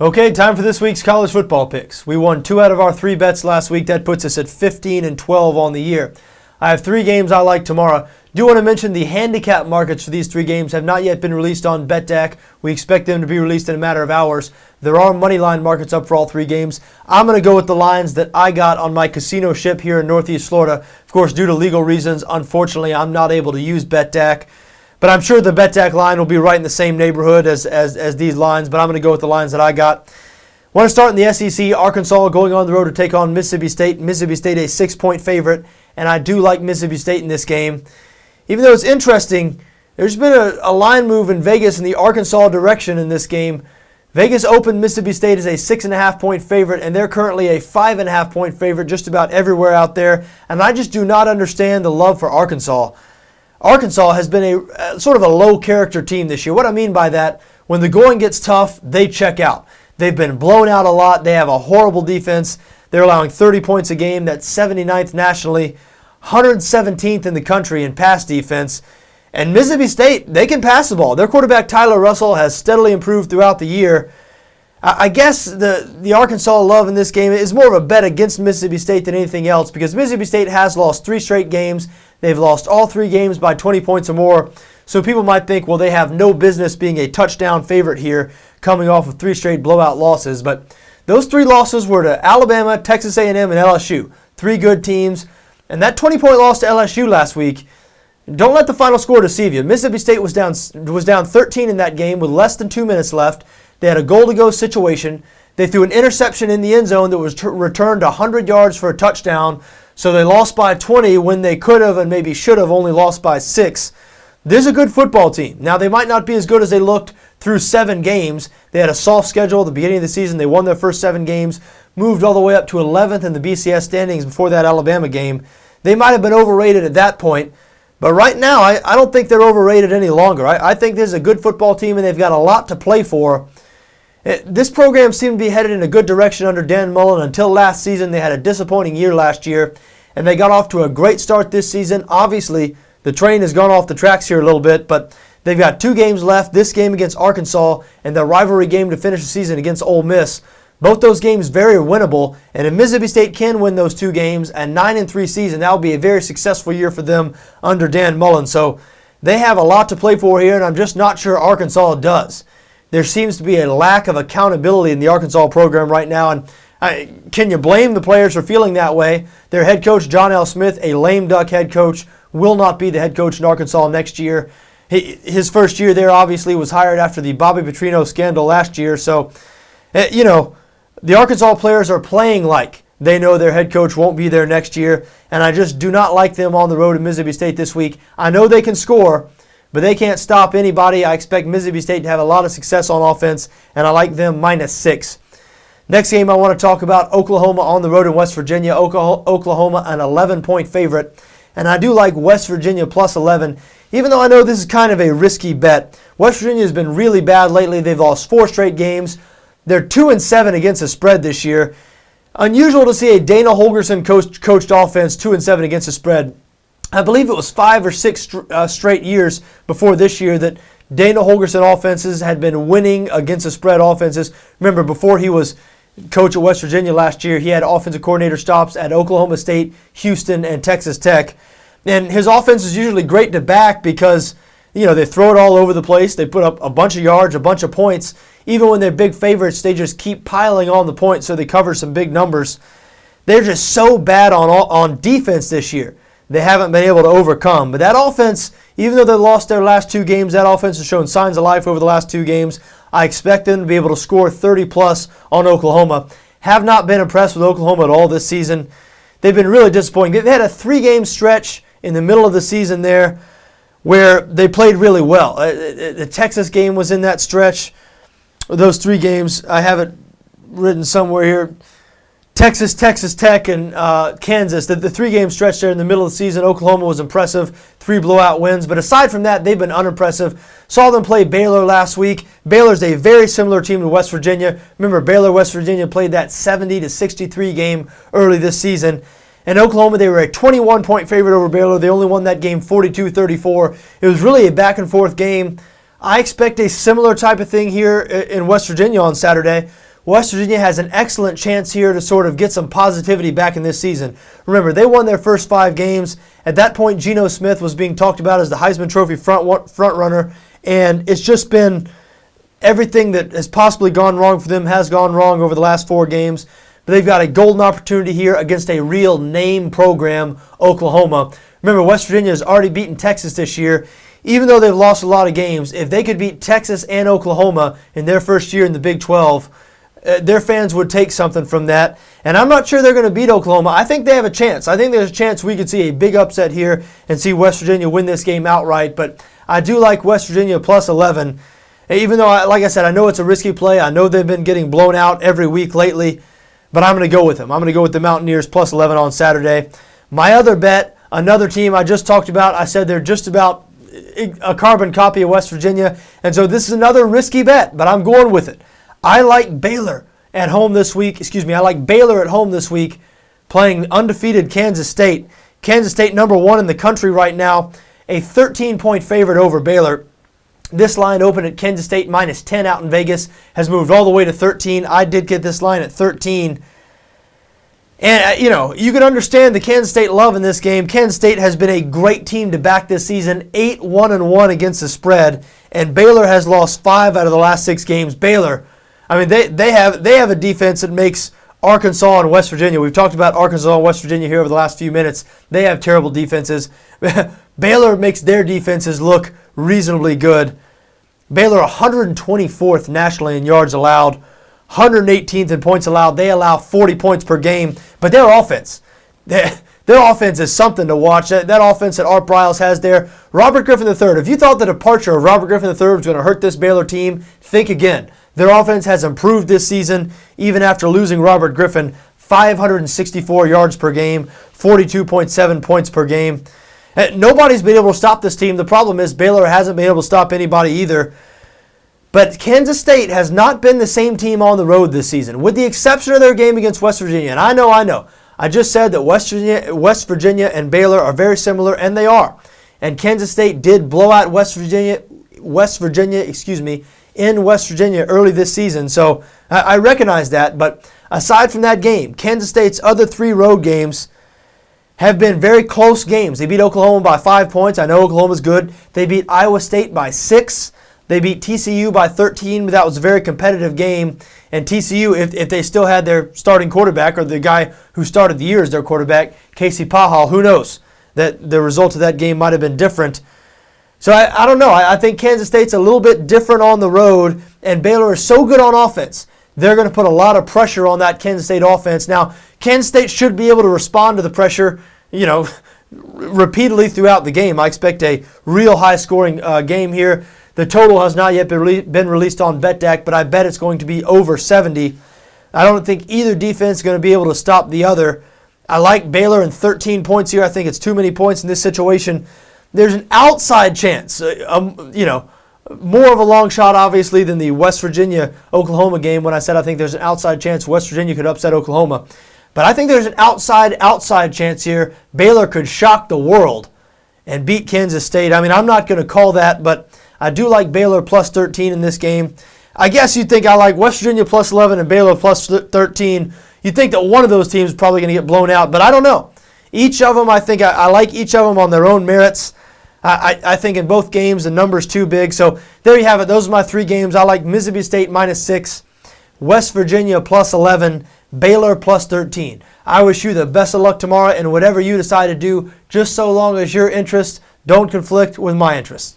Okay, time for this week's college football picks. We won 2 out of our 3 bets last week. That puts us at 15-12 on the year. I have 3 games I like tomorrow. Do want to mention the handicap markets for these 3 games have not yet been released on BETDAQ. We expect them to be released in a matter of hours. There are money line markets up for all 3 games. I'm going to go with the lines that I got on my casino ship here in Northeast Florida. Of course, due to legal reasons, unfortunately, I'm not able to use BETDAQ. But I'm sure the BETDAQ line will be right in the same neighborhood as these lines, but I'm going to go with the lines that I got. Want to start in the SEC, Arkansas going on the road to take on Mississippi State. Mississippi State a 6-point favorite, and I do like Mississippi State in this game. Even though it's interesting, there's been a line move in Vegas in the Arkansas direction in this game. Vegas opened Mississippi State as a 6.5-point favorite, and they're currently a 5.5-point favorite just about everywhere out there, and I just do not understand the love for Arkansas. Arkansas has been a sort of a low-character team this year. What I mean by that, when the going gets tough, they check out. They've been blown out a lot. They have a horrible defense. They're allowing 30 points a game. That's 79th nationally, 117th in the country in pass defense. And Mississippi State, they can pass the ball. Their quarterback, Tyler Russell, has steadily improved throughout the year. I guess the Arkansas love in this game is more of a bet against Mississippi State than anything else because Mississippi State has lost 3 straight games. They've lost all 3 games by 20 points or more. So people might think, well, they have no business being a touchdown favorite here coming off of 3 straight blowout losses. But those 3 losses were to Alabama, Texas A&M, and LSU. 3 good teams. And that 20-point loss to LSU last week, don't let the final score deceive you. Mississippi State was down 13 in that game with less than 2 minutes left. They had a goal-to-go situation. They threw an interception in the end zone that was returned 100 yards for a touchdown. So they lost by 20 when they could have and maybe should have only lost by 6. This is a good football team. Now, they might not be as good as they looked through 7 games. They had a soft schedule at the beginning of the season. They won their first 7 games, moved all the way up to 11th in the BCS standings before that Alabama game. They might have been overrated at that point. But right now, I don't think they're overrated any longer. I think this is a good football team, and they've got a lot to play for. This program seemed to be headed in a good direction under Dan Mullen until last season. They had a disappointing year last year, and they got off to a great start this season. Obviously, the train has gone off the tracks here a little bit, but they've got 2 games left, this game against Arkansas and their rivalry game to finish the season against Ole Miss. Both those games very winnable, and if Mississippi State can win those 2 games, a 9-3 season, that will be a very successful year for them under Dan Mullen. So they have a lot to play for here, and I'm just not sure Arkansas does. There seems to be a lack of accountability in the Arkansas program right now, and can you blame the players for feeling that way? Their head coach, John L. Smith, a lame duck head coach, will not be the head coach in Arkansas next year. His first year there obviously was hired after the Bobby Petrino scandal last year, so, the Arkansas players are playing like they know their head coach won't be there next year, and I just do not like them on the road to Mississippi State this week. I know they can score, but they can't stop anybody. I expect Mississippi State to have a lot of success on offense, and I like them -6. Next game I want to talk about, Oklahoma on the road in West Virginia. Oklahoma, an 11-point favorite, and I do like West Virginia +11, even though I know this is kind of a risky bet. West Virginia has been really bad lately. They've lost 4 straight games. They're 2-7 against the spread this year. Unusual to see a Dana Holgorsen coached offense 2-7 against the spread. I believe it was 5 or 6 straight years before this year that Dana Holgorsen offenses had been winning against the spread offenses. Remember, before he was coach at West Virginia last year, he had offensive coordinator stops at Oklahoma State, Houston, and Texas Tech. And his offense is usually great to back because, they throw it all over the place. They put up a bunch of yards, a bunch of points. Even when they're big favorites, they just keep piling on the points so they cover some big numbers. They're just so bad on defense this year. They haven't been able to overcome. But that offense, even though they lost their last 2 games, that offense has shown signs of life over the last 2 games. I expect them to be able to score 30+ on Oklahoma. Have not been impressed with Oklahoma at all this season. They've been really disappointing. They've had a 3-game stretch in the middle of the season there where they played really well. The Texas game was in that stretch. Those 3 games, I have it written somewhere here. Texas, Texas Tech, and Kansas. The 3-game stretch there in the middle of the season, Oklahoma was impressive. 3 blowout wins. But aside from that, they've been unimpressive. Saw them play Baylor last week. Baylor's a very similar team to West Virginia. Remember, Baylor, West Virginia played that 70-63 game early this season. And Oklahoma, they were a 21-point favorite over Baylor. They only won that game 42-34. It was really a back-and-forth game. I expect a similar type of thing here in West Virginia on Saturday. West Virginia has an excellent chance here to sort of get some positivity back in this season. Remember, they won their first 5 games. At that point, Geno Smith was being talked about as the Heisman Trophy front runner, and it's just been everything that has possibly gone wrong for them has gone wrong over the last 4 games. But they've got a golden opportunity here against a real name program, Oklahoma. Remember, West Virginia has already beaten Texas this year. Even though they've lost a lot of games, if they could beat Texas and Oklahoma in their first year in the Big 12, their fans would take something from that. And I'm not sure they're going to beat Oklahoma. I think they have a chance. I think there's a chance we could see a big upset here and see West Virginia win this game outright. But I do like West Virginia plus 11. Even though, like I said, I know it's a risky play. I know they've been getting blown out every week lately. But I'm going to go with them. I'm going to go with the Mountaineers plus 11 on Saturday. My other bet, another team I just talked about, I said they're just about a carbon copy of West Virginia. And so this is another risky bet, but I'm going with it. I like Baylor at home this week. I like Baylor at home this week playing undefeated Kansas State. Kansas State number 1 in the country right now, a 13-point favorite over Baylor. This line opened at Kansas State minus 10 out in Vegas, has moved all the way to 13. I did get this line at 13. And, you can understand the Kansas State love in this game. Kansas State has been a great team to back this season, 8-1-1 against the spread, and Baylor has lost 5 out of the last 6 games. Baylor, they have a defense that makes Arkansas and West Virginia. We've talked about Arkansas and West Virginia here over the last few minutes. They have terrible defenses. Baylor makes their defenses look reasonably good. Baylor 124th nationally in yards allowed, 118th in points allowed. They allow 40 points per game. But their offense, their offense is something to watch. That offense that Art Briles has there. Robert Griffin III, if you thought the departure of Robert Griffin III was going to hurt this Baylor team, think again. Their offense has improved this season, even after losing Robert Griffin. 564 yards per game, 42.7 points per game. Nobody's been able to stop this team. The problem is Baylor hasn't been able to stop anybody either. But Kansas State has not been the same team on the road this season, with the exception of their game against West Virginia. And I know. I just said that West Virginia and Baylor are very similar, and they are. And Kansas State did blow out West Virginia in West Virginia early this season. So I recognize that. But aside from that game, Kansas State's other 3 road games have been very close games. They beat Oklahoma by 5 points. I know Oklahoma's good. They beat Iowa State by 6. They beat TCU by 13, but that was a very competitive game. And TCU, if they still had their starting quarterback, or the guy who started the year as their quarterback, Casey Pahal, who knows? That the result of that game might have been different. So I don't know. I think Kansas State's a little bit different on the road, and Baylor is so good on offense. They're going to put a lot of pressure on that Kansas State offense. Now, Kansas State should be able to respond to the pressure, repeatedly throughout the game. I expect a real high-scoring game here. The total has not yet been released on BETDAQ, but I bet it's going to be over 70. I don't think either defense is going to be able to stop the other. I like Baylor in 13 points here. I think it's too many points in this situation. There's an outside chance, more of a long shot, obviously, than the West Virginia-Oklahoma game when I said I think there's an outside chance West Virginia could upset Oklahoma. But I think there's an outside chance here. Baylor could shock the world and beat Kansas State. I'm not going to call that, but I do like Baylor plus 13 in this game. I guess you'd think I like West Virginia plus 11 and Baylor plus 13. You'd think that one of those teams is probably going to get blown out, but I don't know. Each of them, I think I like each of them on their own merits. I think in both games the number's too big. So there you have it. Those are my 3 games. I like Mississippi State minus 6, West Virginia plus 11, Baylor plus 13. I wish you the best of luck tomorrow in whatever you decide to do, just so long as your interests don't conflict with my interests.